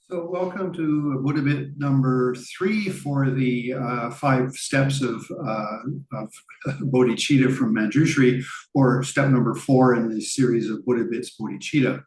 So, welcome to Buddha Bit number 3 for the 5 steps of Bodhicitta from Manjurshri, or step number 4 in the series of Buddha Bits Bodhicitta.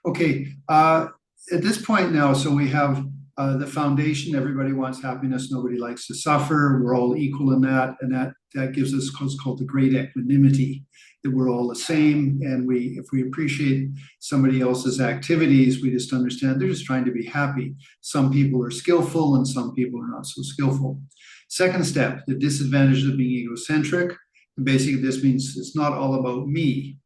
Okay, at this point now, so we have the foundation. Everybody wants happiness. Nobody likes to suffer. We're all equal in that, and that gives us what's called the great equanimity, that we're all the same. And if we appreciate somebody else's activities, we just understand they're just trying to be happy. Some people are skillful, and some people are not so skillful. Second step, the disadvantage of being egocentric. And basically, this means it's not all about me.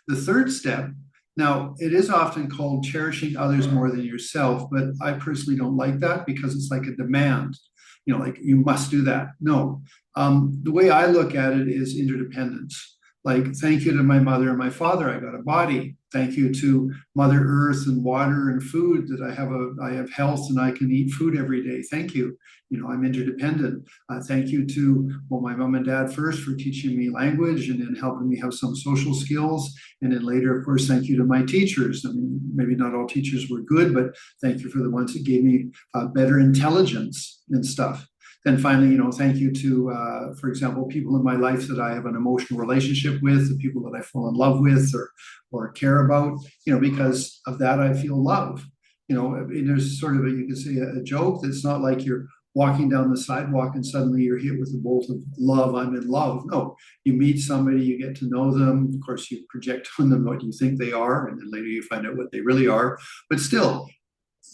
The third step. Now, it is often called cherishing others more than yourself, but I personally don't like that because it's like a demand, like you must do that. No, the way I look at it is interdependence. Like, thank you to my mother and my father, I got a body. Thank you to Mother Earth and water and food that I have health and I can eat food every day. Thank you. I'm interdependent. Thank you to my mom and dad first for teaching me language and then helping me have some social skills. And then later, of course, thank you to my teachers. I mean, maybe not all teachers were good, but thank you for the ones that gave me better intelligence and stuff. Then finally, thank you to, for example, people in my life that I have an emotional relationship with, the people that I fall in love with or care about, because of that, I feel love. There's sort of you could say a joke that's not like you're walking down the sidewalk and suddenly you're hit with a bolt of love, I'm in love. No, you meet somebody, you get to know them. Of course, you project on them what you think they are, and then later you find out what they really are. But still,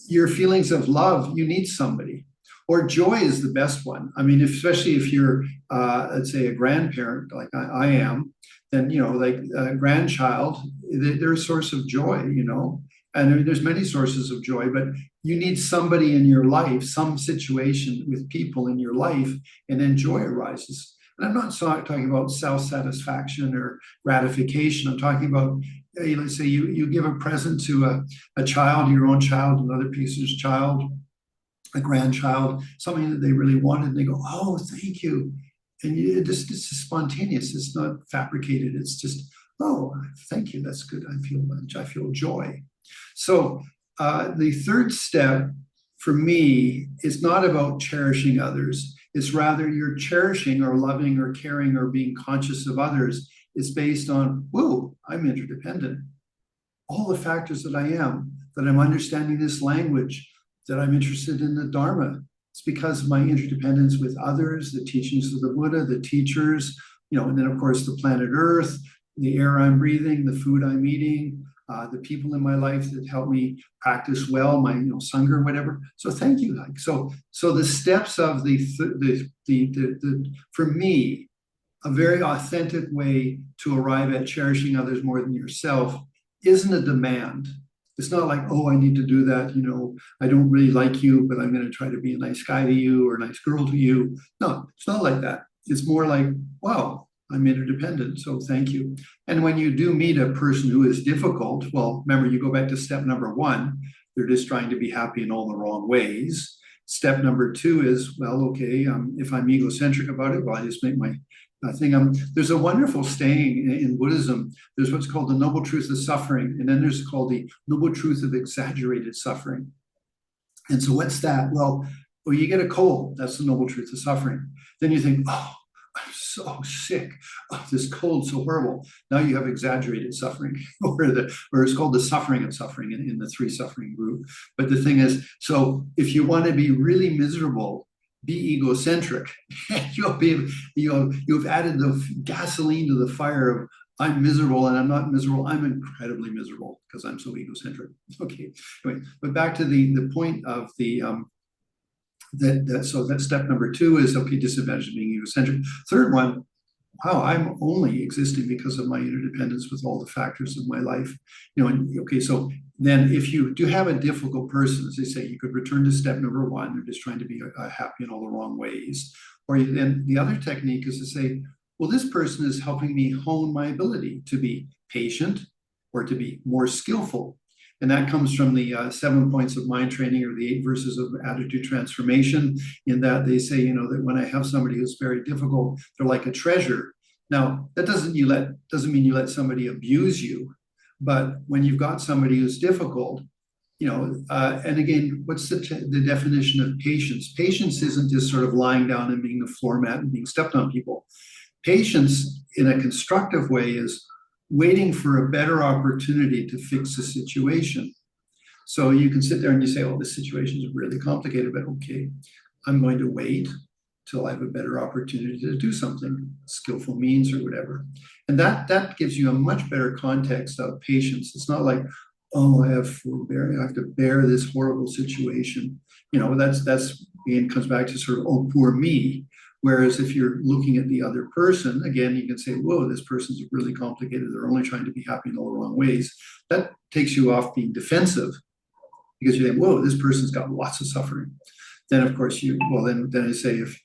your feelings of love, you need somebody. Or joy is the best one. I mean, especially if you're, let's say, a grandparent like I am, then, like a grandchild, they're a source of joy, and there's many sources of joy, but you need somebody in your life, some situation with people in your life, and then joy arises. And I'm not talking about self-satisfaction or gratification. I'm talking about, let's say you give a present to a child, your own child, another person's child, a grandchild, something that they really wanted, and they go, oh, thank you. And it's just spontaneous. It's not fabricated. It's just, oh, thank you. That's good. I feel joy. So the third step for me is not about cherishing others. It's rather you're cherishing or loving or caring or being conscious of others. It's based on, whoa, I'm interdependent. All the factors that I am, that I'm understanding this language, that I'm interested in the Dharma. It's because of my interdependence with others, the teachings of the Buddha, the teachers, and then of course the planet Earth, the air I'm breathing, the food I'm eating, the people in my life that help me practice well, my Sangha, whatever. So thank you. So the steps of for me, a very authentic way to arrive at cherishing others more than yourself isn't a demand. It's not like, oh, I need to do that. I don't really like you, but I'm going to try to be a nice guy to you or a nice girl to you. No, it's not like that. It's more like, wow, I'm interdependent, so thank you. And when you do meet a person who is difficult, well, remember, you go back to step number 1. They're just trying to be happy in all the wrong ways. Step number 2 is, well, okay, if I'm egocentric about it, well, I just make my thing. There's a wonderful saying in Buddhism. There's what's called the noble truth of suffering, and then there's called the noble truth of exaggerated suffering. And so what's that? Well, you get a cold. That's the noble truth of suffering. Then you think, oh, I'm so sick. Oh, this cold's so horrible. Now you have exaggerated suffering, or it's called the suffering of suffering in the 3 suffering group. But the thing is, so if you want to be really miserable, be egocentric. You've added the gasoline to the fire of I'm miserable and I'm not miserable. I'm incredibly miserable because I'm so egocentric. Okay, anyway, but back to the point of so that step number 2 is, okay, disadvantage of being egocentric. Third one, wow, I'm only existing because of my interdependence with all the factors of my life. And okay, so then if you do have a difficult person, as they say, you could return to step number 1. They're just trying to be happy in all the wrong ways. Or then the other technique is to say, well, this person is helping me hone my ability to be patient or to be more skillful. And that comes from the 7 points of mind training, or the 8 verses of attitude transformation, in that they say, that when I have somebody who's very difficult, they're like a treasure. Now, that doesn't mean you let somebody abuse you, but when you've got somebody who's difficult, And again, what's the definition of patience? Patience isn't just sort of lying down and being the floor mat and being stepped on people. Patience in a constructive way is waiting for a better opportunity to fix a situation. So you can sit there and you say, oh, this situation is really complicated, but okay, I'm going to wait till I have a better opportunity to do something, skillful means or whatever. And that gives you a much better context of patience. It's not like, oh, I have to bear this horrible situation. That's again comes back to sort of, oh, poor me. Whereas if you're looking at the other person, again, you can say, whoa, this person's really complicated. They're only trying to be happy in all the wrong ways. That takes you off being defensive because you think, whoa, this person's got lots of suffering. Then, of course, then I say, if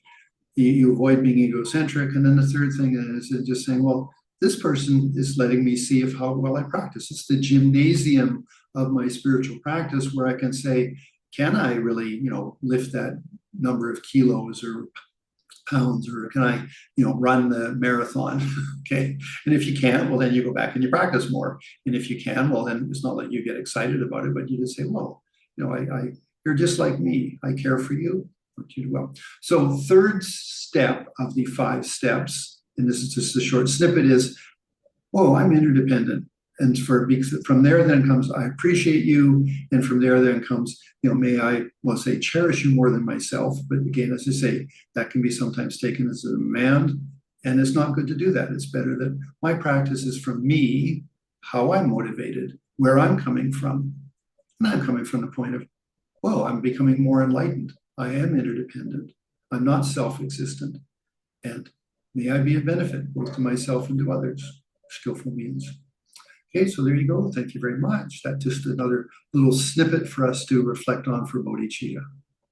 you avoid being egocentric. And then the third thing is just saying, well, this person is letting me see how well I practice. It's the gymnasium of my spiritual practice where I can say, can I really, lift that number of kilos or pounds, or can I, run the marathon? Okay. And if you can't, well, then you go back and you practice more. And if you can, well, then it's not like you get excited about it, but you just say, well, you're just like me. I care for you. You do well. So third step of the 5 steps, and this is just a short snippet, is, oh, I'm interdependent. And from there then comes, I appreciate you. And from there then comes, may I, say, cherish you more than myself. But again, as I say, that can be sometimes taken as a demand. And it's not good to do that. It's better that my practice is from me, how I'm motivated, where I'm coming from. And I'm coming from the point of, well, I'm becoming more enlightened. I am interdependent. I'm not self-existent. And may I be a benefit both to myself and to others. Skillful means. Okay, so there you go. Thank you very much. That's just another little snippet for us to reflect on for Bodhicitta.